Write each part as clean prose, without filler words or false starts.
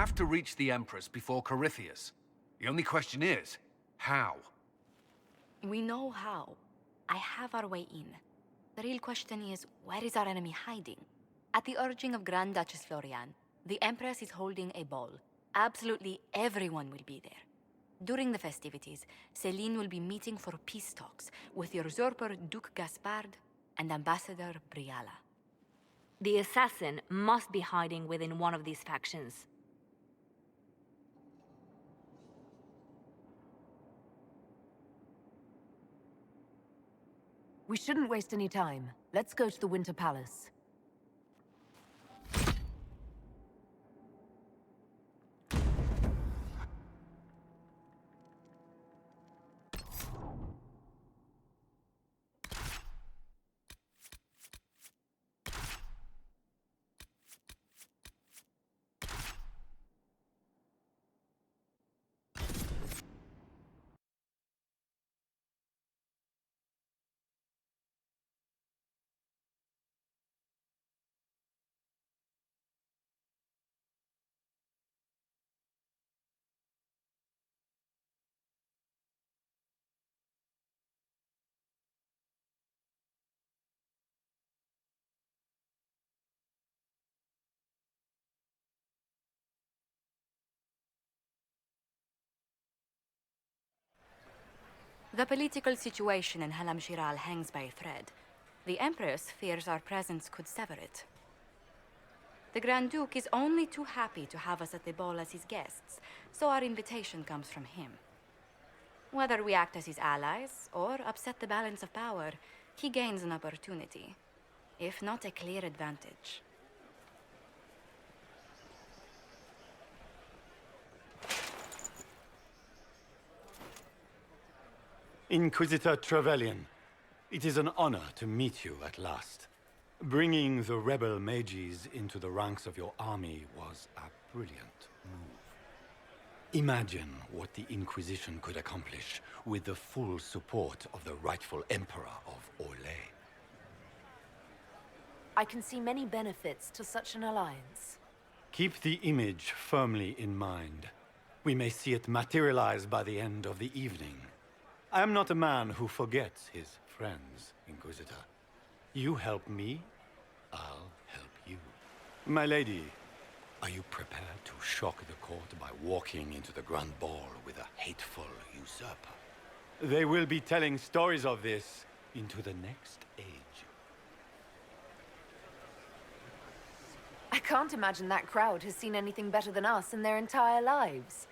have to reach the Empress before Corypheus. The only question is, how? We know how. I have our way in. The real question is, where is our enemy hiding? At the urging of Grand Duchess Florian, the Empress is holding a ball. Absolutely everyone will be there. During the festivities, Céline will be meeting for peace talks with usurper Duke Gaspard and Ambassador Briala. The assassin must be hiding within one of these factions. We shouldn't waste any time. Let's go to the Winter Palace. The political situation in Halam Shiral hangs by a thread. The Empress fears our presence could sever it. The Grand Duke is only too happy to have us at the ball as his guests, so our invitation comes from him. Whether we act as his allies or upset the balance of power, he gains an opportunity, if not a clear advantage. Inquisitor Trevelyan, it is an honor to meet you at last. Bringing the rebel mages into the ranks of your army was a brilliant move. Imagine what the Inquisition could accomplish with the full support of the rightful Emperor of Orlais. I can see many benefits to such an alliance. Keep the image firmly in mind. We may see it materialize by the end of the evening. I am not a man who forgets his friends, Inquisitor. You help me, I'll help you. My lady, are you prepared to shock the court by walking into the Grand Ball with a hateful usurper? They will be telling stories of this into the next age. I can't imagine that crowd has seen anything better than us in their entire lives.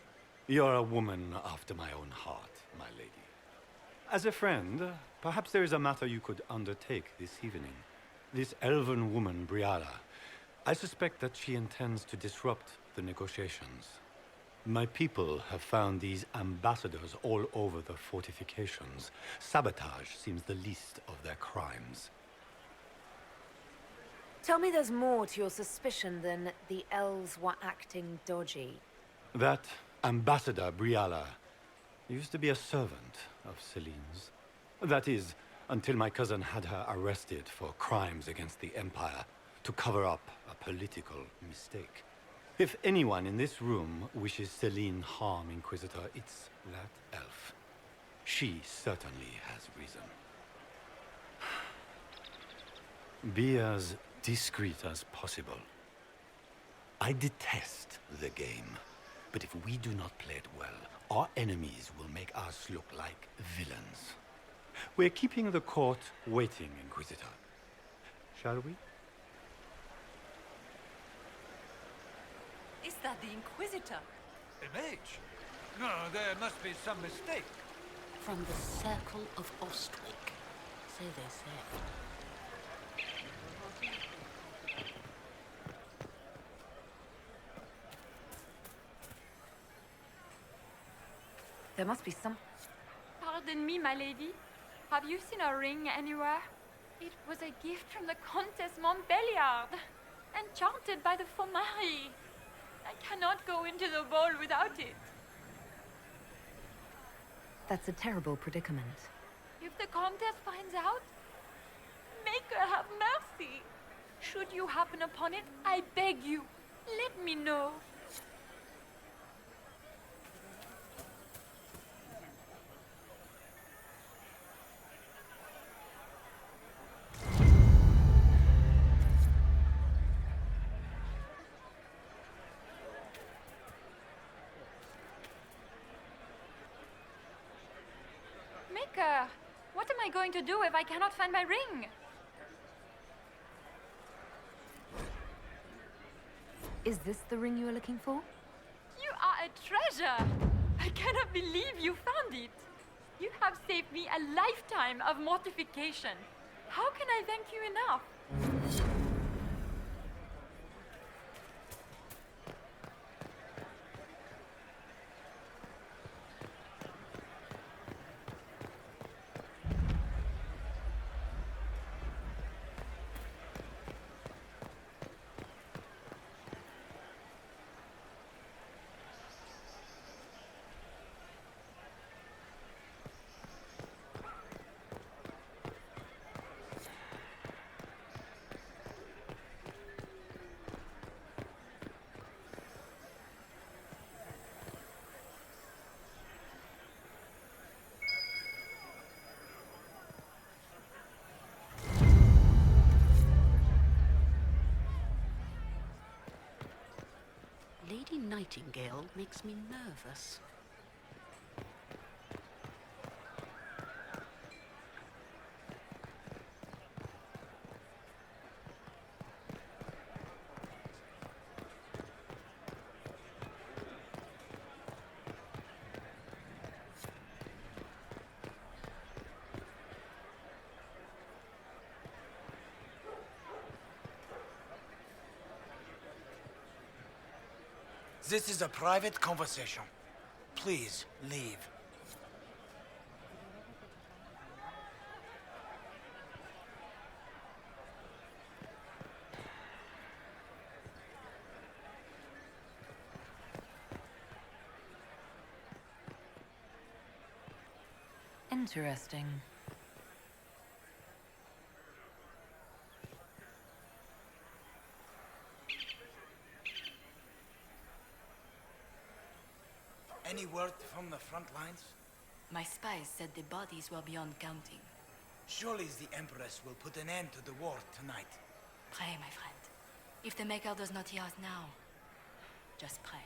You're a woman after my own heart, my lady. As a friend, perhaps there is a matter you could undertake this evening. This elven woman, Briala, I suspect that she intends to disrupt the negotiations. My people have found these ambassadors all over the fortifications. Sabotage seems the least of their crimes. Tell me there's more to your suspicion than the elves were acting dodgy. That Ambassador Briala used to be a servant of Celine's. That is, until my cousin had her arrested for crimes against the Empire to cover up a political mistake. If anyone in this room wishes Celine harm, Inquisitor, it's that elf. She certainly has reason. Be as discreet as possible. I detest the game, but if we do not play it well, our enemies will make us look like villains. We're keeping the court waiting, Inquisitor. Shall we? Is that the Inquisitor? A mage? No, there must be some mistake. From the Circle of Ostwick, so they say. There must be some... Pardon me, my lady. Have you seen a ring anywhere? It was a gift from the Countess Montbelliard, enchanted by the Fomari. I cannot go into the ball without it. That's a terrible predicament. If the Countess finds out, make her have mercy. Should you happen upon it, I beg you, let me know. Mother! What am I going to do if I cannot find my ring? Is this the ring you were looking for? You are a treasure! I cannot believe you found it! You have saved me a lifetime of mortification. How can I thank you enough? Lady Nightingale makes me nervous. This is a private conversation. Please, leave. Interesting. Any word from the front lines? My spies said the bodies were beyond counting. Surely the Empress will put an end to the war tonight. Pray, my friend. If the Maker does not hear us now, just pray.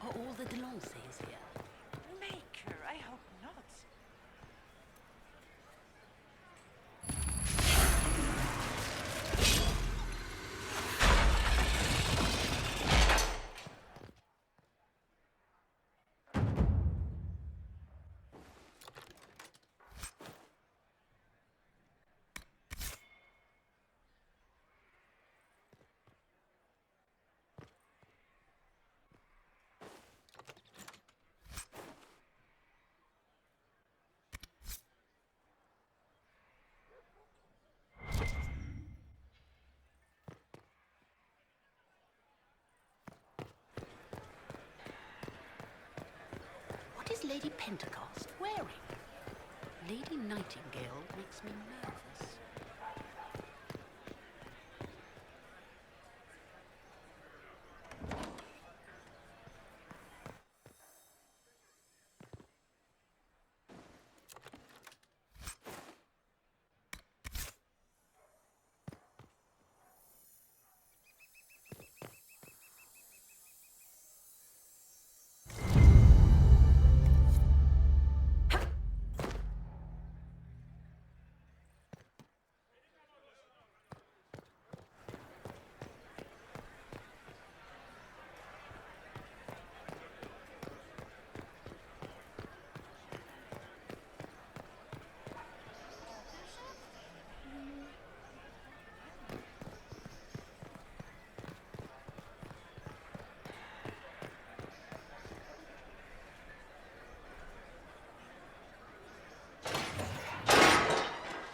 Are all the Delancey's here? Maker, I hope not. What is Lady Pentecost wearing? Lady Nightingale makes me nervous.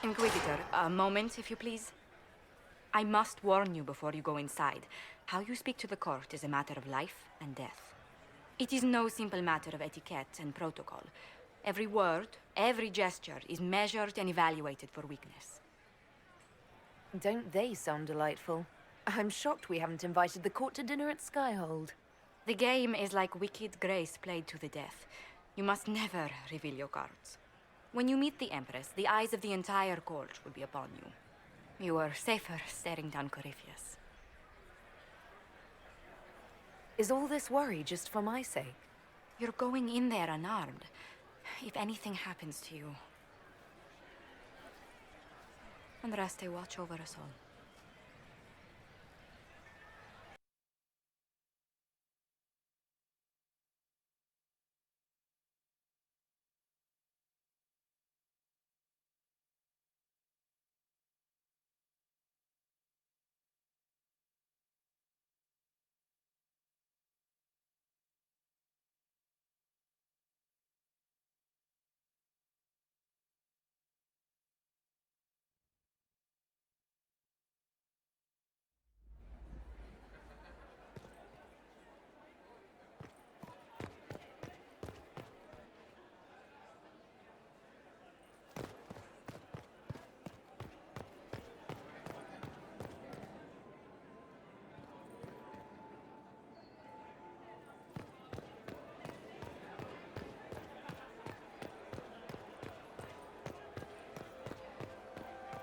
Inquisitor, a moment, if you please. I must warn you before you go inside. How you speak to the court is a matter of life and death. It is no simple matter of etiquette and protocol. Every word, every gesture is measured and evaluated for weakness. Don't they sound delightful? I'm shocked we haven't invited the court to dinner at Skyhold. The game is like wicked grace played to the death. You must never reveal your cards. When you meet the Empress, the eyes of the entire court will be upon you. You are safer staring down Corypheus. Is all this worry just for my sake? You're going in there unarmed. If anything happens to you... Andraste, watch over us all.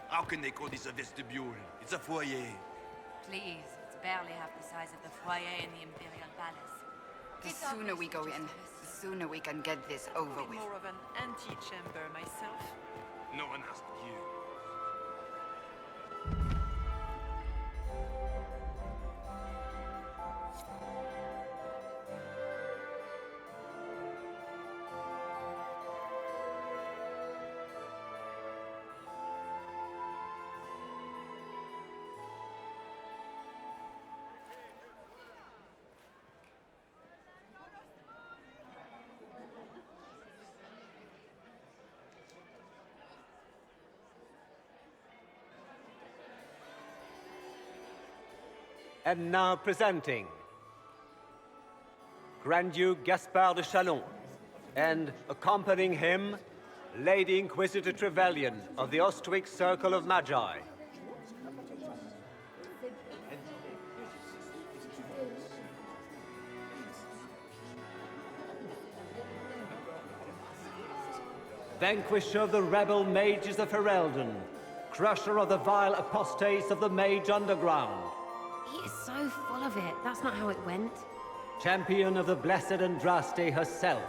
How can they call this a vestibule? It's a foyer. Please, it's barely half the size of the foyer in the Imperial Palace. The sooner we go in, the sooner we can get this over with. More of an antechamber myself. No one asked you. And now presenting Grand Duke Gaspard de Chalon, and accompanying him, Lady Inquisitor Trevelyan of the Ostwick Circle of Magi. Vanquisher of the rebel mages of Ferelden, crusher of the vile apostates of the Mage Underground. He is so full of it. That's not how it went. Champion of the blessed Andraste herself.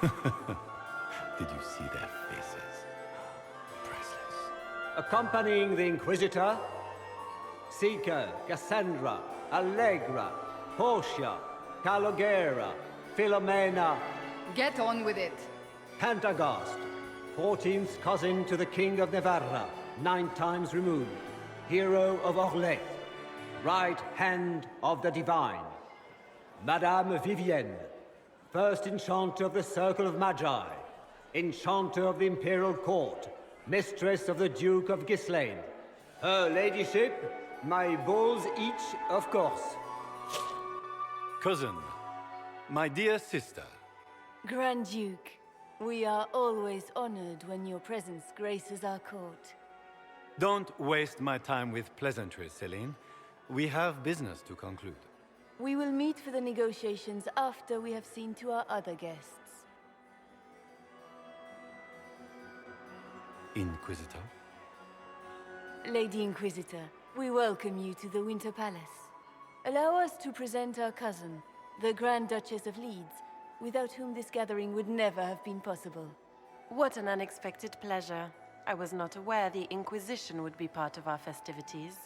Did you see their faces? Priceless. Accompanying the Inquisitor, Seeker, Cassandra, Allegra, Portia, Calogera, Philomena. Get on with it. Pantagast, 14th cousin to the King of Navarra, 9 times removed, hero of Orlais, right hand of the divine. Madame Vivienne, first enchanter of the Circle of Magi, enchanter of the Imperial Court, mistress of the Duke of Ghislaine. Her ladyship, my bulls each, of course. Cousin, my dear sister. Grand Duke, we are always honored when your presence graces our court. Don't waste my time with pleasantries, Celine. We have business to conclude. We will meet for the negotiations after we have seen to our other guests. Inquisitor? Lady Inquisitor, we welcome you to the Winter Palace. Allow us to present our cousin, the Grand Duchess of Leeds, without whom this gathering would never have been possible. What an unexpected pleasure. I was not aware the Inquisition would be part of our festivities.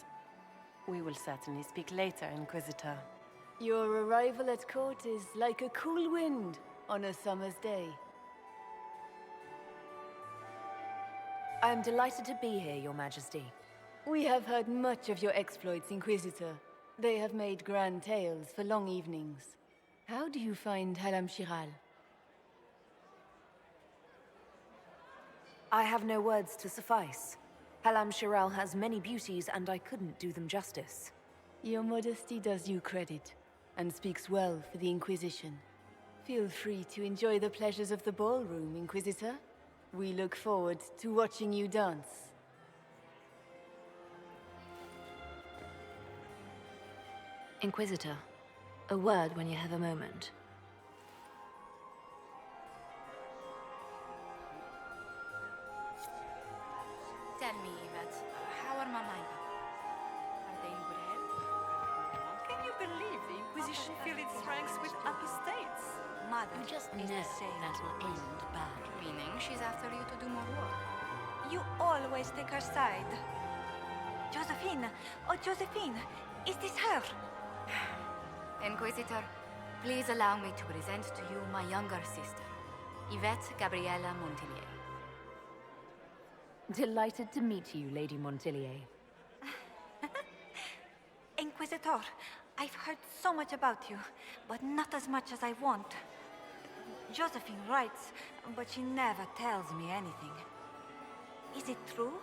We will certainly speak later, Inquisitor. Your arrival at court is like a cool wind on a summer's day. I am delighted to be here, Your Majesty. We have heard much of your exploits, Inquisitor. They have made grand tales for long evenings. How do you find Halam Shiral? I have no words to suffice. Halam Shiral has many beauties, and I couldn't do them justice. Your modesty does you credit, and speaks well for the Inquisition. Feel free to enjoy the pleasures of the ballroom, Inquisitor. We look forward to watching you dance. Inquisitor, a word when you have a moment. Tell me, Yvette, how are my mind? Are they in good health? Can you believe the Inquisition feel its ranks with upper states? Mother You just is know the same. that'll end badly. Meaning she's after you to do more work. You always take her side. Josephine! Oh, Josephine! Is this her? Inquisitor, please allow me to present to you my younger sister, Yvette Gabriella Montillier. Delighted to meet you, Lady Montillier. Inquisitor, I've heard so much about you, but not as much as I want. Josephine writes, but she never tells me anything. Is it true?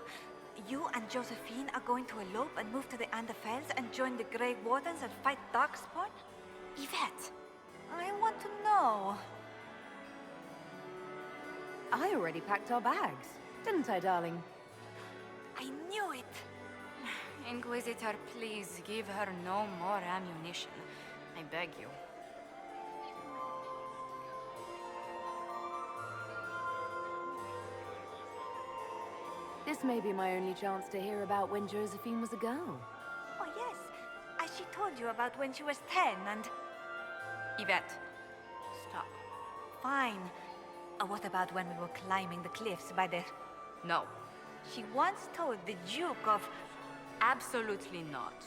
You and Josephine are going to elope and move to the Anderfels and join the Grey Wardens and fight Darkspawn? Yvette, I want to know. I already packed our bags, didn't I, darling? I knew it. Inquisitor, please give her no more ammunition. I beg you. This may be my only chance to hear about when Josephine was a girl. Oh, yes. As she told you about when she was 10 and... Yvette, stop. Fine. What about when we were climbing the cliffs by the... No. She once told the Duke of... Absolutely not.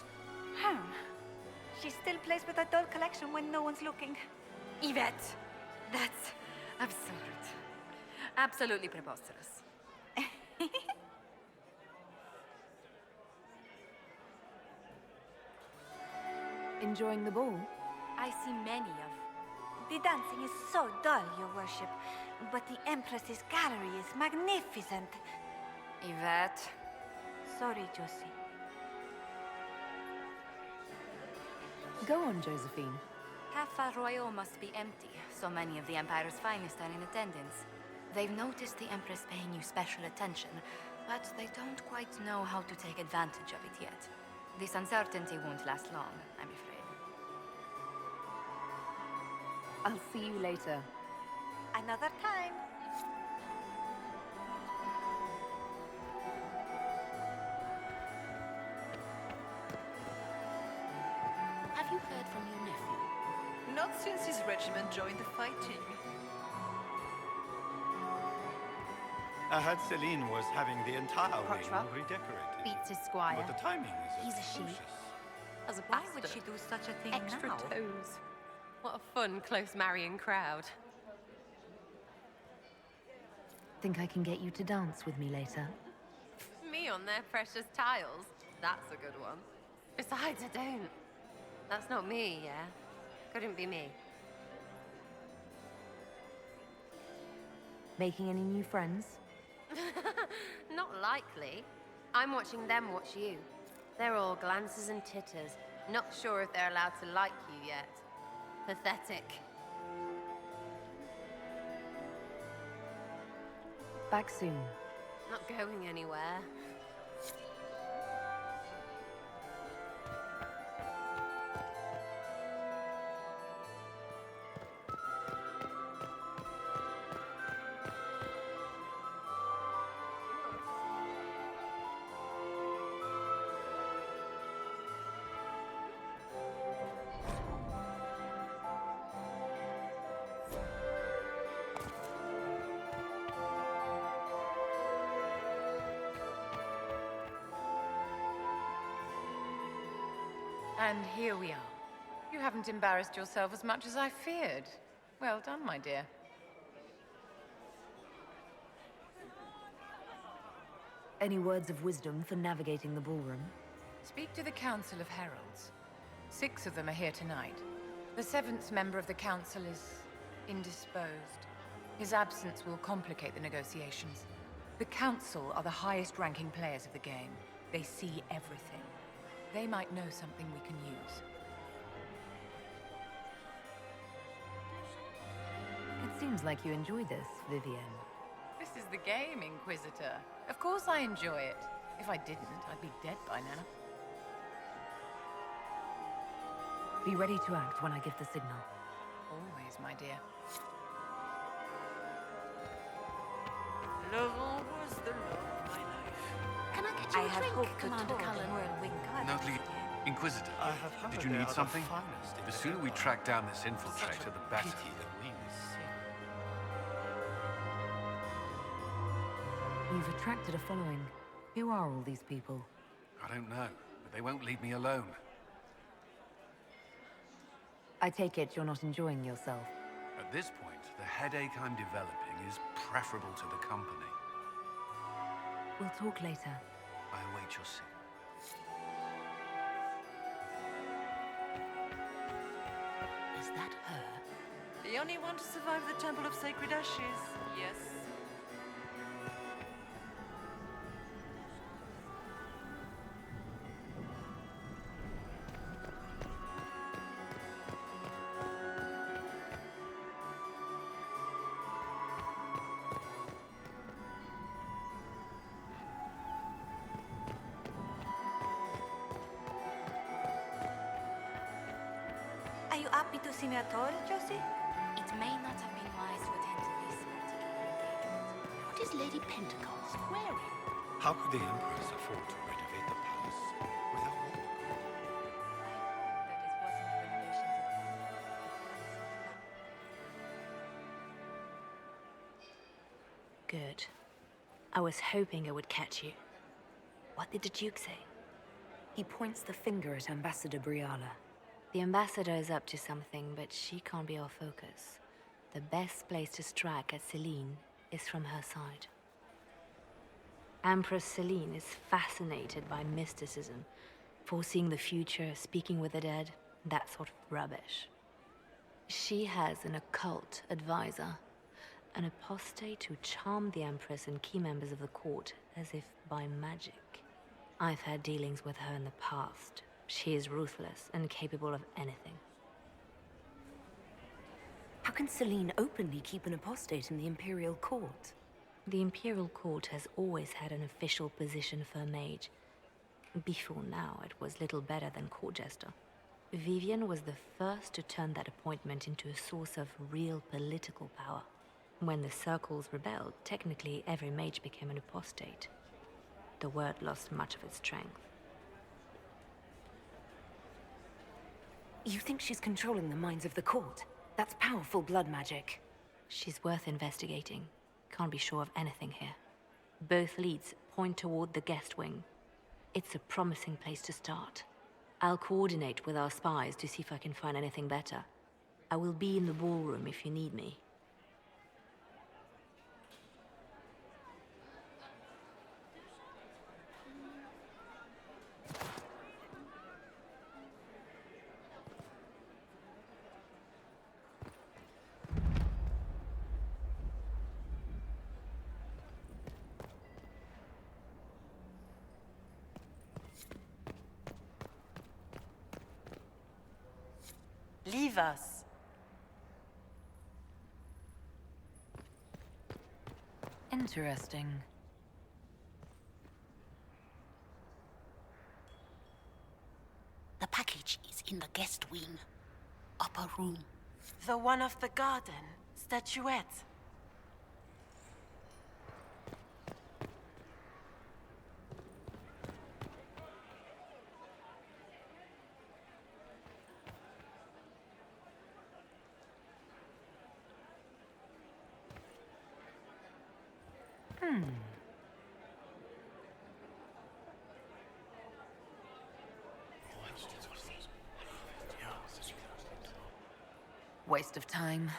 She still plays with her doll collection when no one's looking. Yvette, that's absurd. Absolutely preposterous. Enjoying the ball? I see many of... The dancing is so dull, Your Worship. But the Empress's gallery is magnificent. Yvette. Sorry, Josie. Go on, Josephine. Half Royal must be empty. So many of the Empire's finest are in attendance. They've noticed the Empress paying you special attention, but they don't quite know how to take advantage of it yet. This uncertainty won't last long, I'm afraid. I'll see you later. Another time. Have you heard from your nephew? Not since his regiment joined the fighting. I heard Celine was having the entire wing redecorated. Beats his squire. But the timing is He's a she. atrocious. As a Why bastard. would she do such a thing Extra now? toes. What a fun, close marrying crowd. Think I can get you to dance with me later? Me on their precious tiles. That's a good one. Besides, I don't. That's not me, yeah? Couldn't be me. Making any new friends? Not likely. I'm watching them watch you. They're all glances and titters. Not sure if they're allowed to like you yet. Pathetic. Back soon. Not going anywhere. And here we are. You haven't embarrassed yourself as much as I feared. Well done, my dear. Any words of wisdom for navigating the ballroom? Speak to the Council of Heralds. 6 of them are here tonight. The 7th member of the Council is indisposed. His absence will complicate the negotiations. The Council are the highest-ranking players of the game. They see everything. They might know something we can use. It seems like you enjoy this, Vivienne. This is the game, Inquisitor. Of course I enjoy it. If I didn't, I'd be dead by now. Be ready to act when I give the signal. Always, my dear. Laurent was the love of my life. Can I get you a drink, Commander Cullen? No, Inquisitor, did you need something? The sooner we track down this infiltrator, the better. You've attracted a following. Who are all these people? I don't know, but they won't leave me alone. I take it you're not enjoying yourself. At this point, the headache I'm developing is preferable to the company. We'll talk later. I await your signal. Is that her? The only one to survive the Temple of Sacred Ashes, yes. Are you happy to see me at all, Josie? It may not have been wise to attend to this particular engagement. What is Lady Pentecost wearing? How could the Empress afford to renovate the palace without water? Good. I was hoping I would catch you. What did the Duke say? He points the finger at Ambassador Briala. The ambassador is up to something, but she can't be our focus. The best place to strike at Celine is from her side. Empress Celine is fascinated by mysticism, foreseeing the future, speaking with the dead, that sort of rubbish. She has an occult advisor, an apostate who charmed the Empress and key members of the court as if by magic. I've had dealings with her in the past. She is ruthless and capable of anything. How can Celine openly keep an apostate in the Imperial Court? The Imperial Court has always had an official position for a mage. Before now, it was little better than court jester. Vivienne was the first to turn that appointment into a source of real political power. When the circles rebelled, technically every mage became an apostate. The word lost much of its strength. You think she's controlling the minds of the court? That's powerful blood magic. She's worth investigating. Can't be sure of anything here. Both leads point toward the guest wing. It's a promising place to start. I'll coordinate with our spies to see if I can find anything better. I will be in the ballroom if you need me. Leave us. Interesting. The package is in the guest wing. Upper room. The one of the garden. Statuette. Waste of time.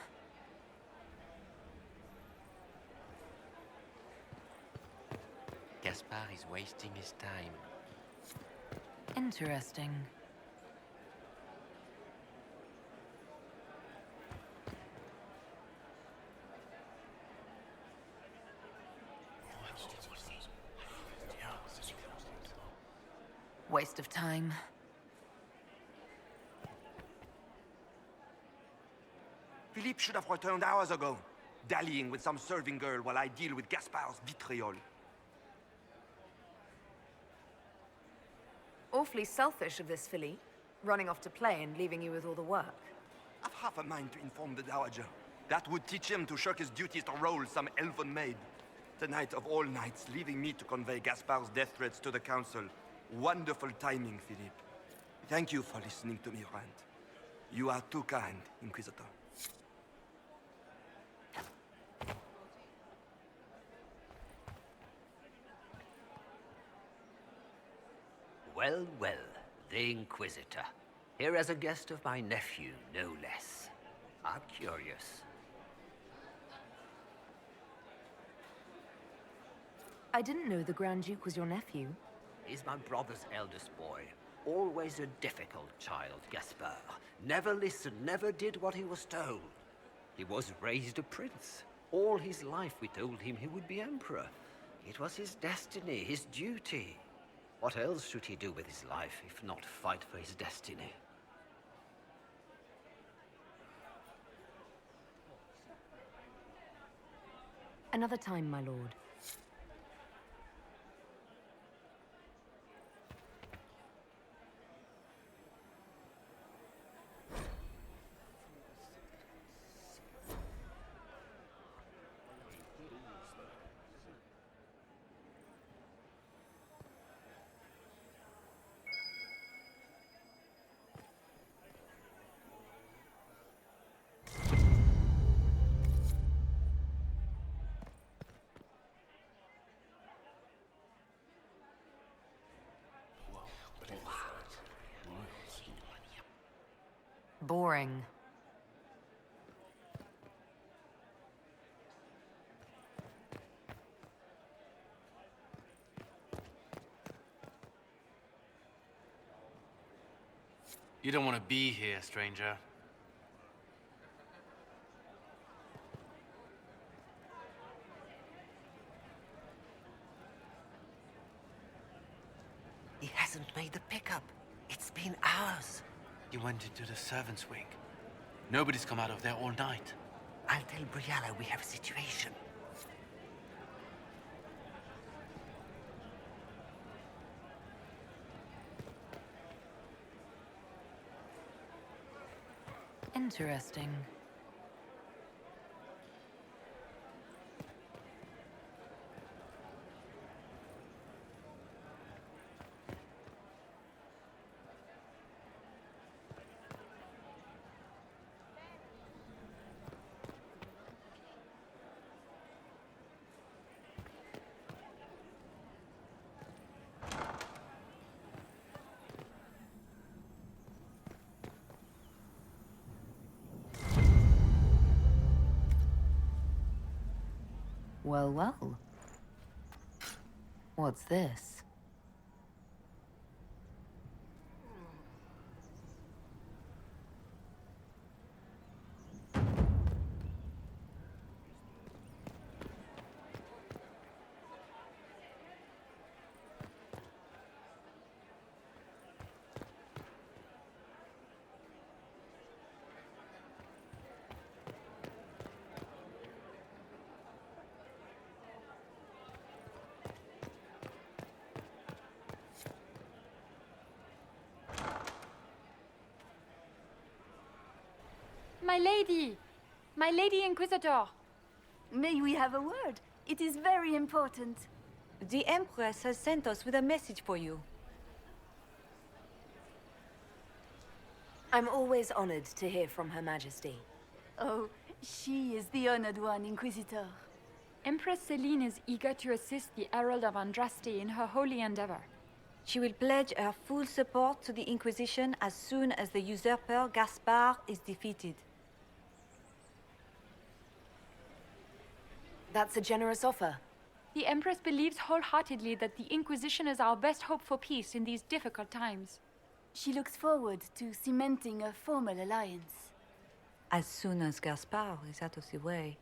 Gaspard is wasting his time. Interesting. Waste of time. Philippe should have returned hours ago, dallying with some serving girl while I deal with Gaspard's vitriol. Awfully selfish of this Philippe, running off to play and leaving you with all the work. I've half a mind to inform the Dowager. That would teach him to shirk his duties to roll some elven maid. Tonight of all nights, leaving me to convey Gaspard's death threats to the Council. Wonderful timing, Philippe. Thank you for listening to me rant. You are too kind, Inquisitor. Well, well, the Inquisitor. Here as a guest of my nephew, no less. How curious. I didn't know the Grand Duke was your nephew. He's my brother's eldest boy. Always a difficult child, Gaspard. Never listened, never did what he was told. He was raised a prince. All his life we told him he would be emperor. It was his destiny, his duty. What else should he do with his life, if not fight for his destiny? Another time, my lord. Boring. You don't want to be here, stranger. He hasn't made the pickup. It's been hours. He went into the servants' wing. Nobody's come out of there all night. I'll tell Brianna we have a situation. Interesting. Well, well. What's this? My lady Inquisitor. May we have a word? It is very important. The Empress has sent us with a message for you. I'm always honored to hear from Her Majesty. Oh, she is the honored one, Inquisitor. Empress Celine is eager to assist the Herald of Andraste in her holy endeavor. She will pledge her full support to the Inquisition as soon as the usurper Gaspard is defeated. That's a generous offer. The Empress believes wholeheartedly that the Inquisition is our best hope for peace in these difficult times. She looks forward to cementing a formal alliance. As soon as Gaspard is out of the way.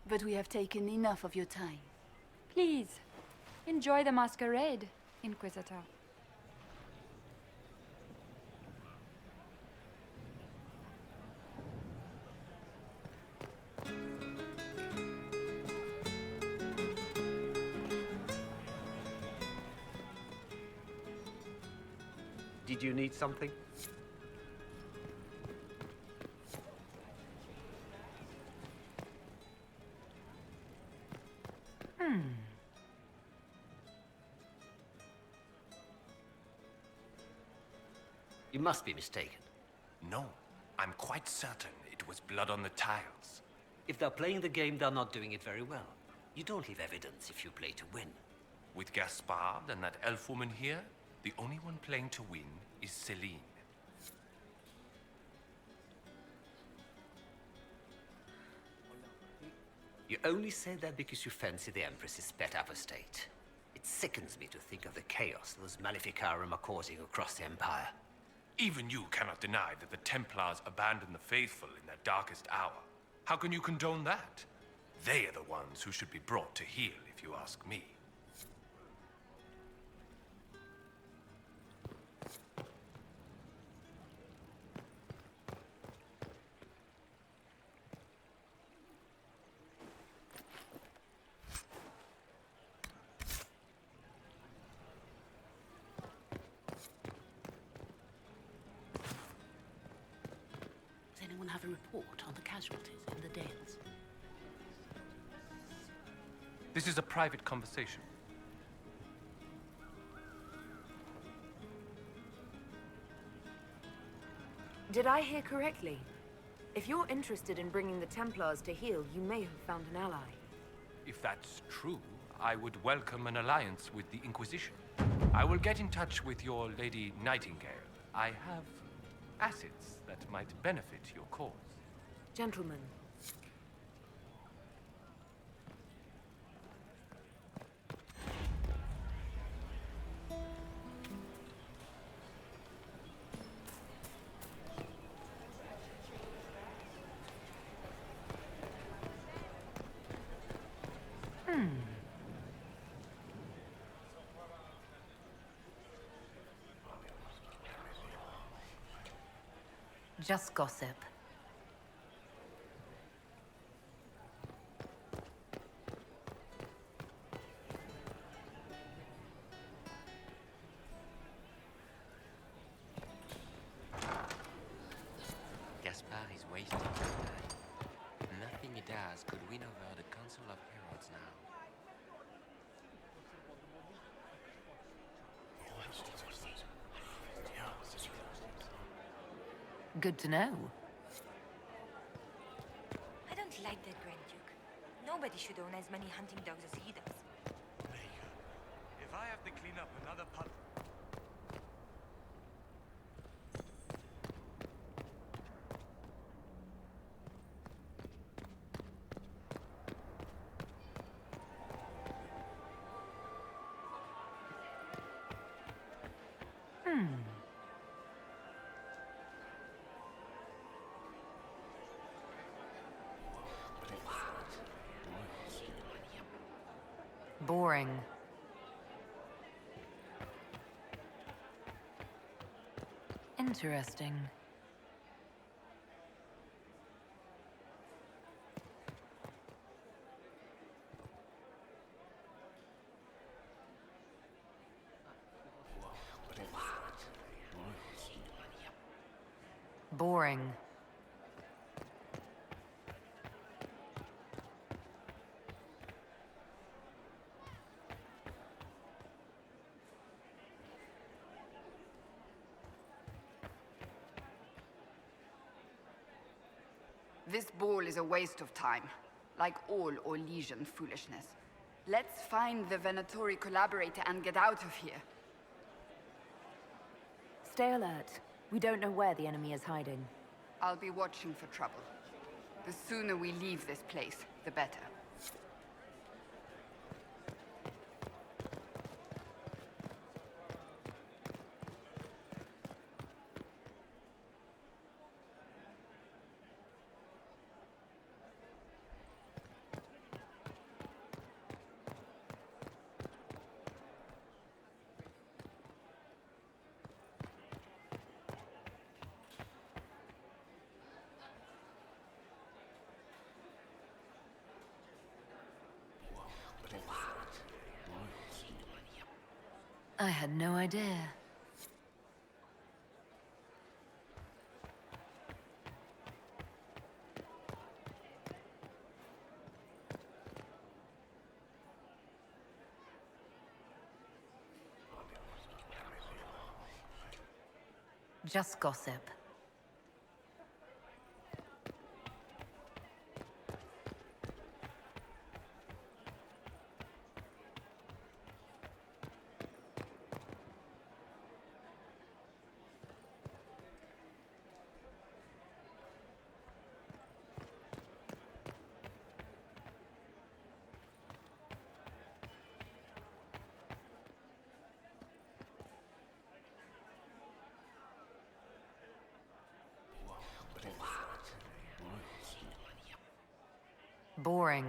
But we have taken enough of your time. Please, enjoy the masquerade, Inquisitor. Did you need something? You must be mistaken. No, I'm quite certain it was blood on the tiles. If they're playing the game, they're not doing it very well. You don't leave evidence if you play to win. With Gaspard and that elf woman here, the only one playing to win is Celine. You only say that because you fancy the Empress's pet apostate. It sickens me to think of the chaos those Maleficarum are causing across the Empire. Even you cannot deny that the Templars abandoned the faithful in their darkest hour. How can you condone that? They are the ones who should be brought to heel, if you ask me. Does anyone have a report on the casualties in the Dales? This is a private conversation. Did I hear correctly? If you're interested in bringing the Templars to heel, you may have found an ally. If that's true, I would welcome an alliance with the Inquisition. I will get in touch with your Lady Nightingale. I have assets that might benefit your cause. Gentlemen. Just gossip. Gaspard is wasting time. Nothing he does could win over the Council of Heralds now. Good to know. I don't like that Grand Duke. Nobody should own as many hunting dogs as he does. If I have to clean up another pot... Boring. Interesting. Boring. This ball is a waste of time, like all Orlesian foolishness. Let's find the Venatori collaborator and get out of here. Stay alert. We don't know where the enemy is hiding. I'll be watching for trouble. The sooner we leave this place, the better. I had no idea. Just gossip. Boring.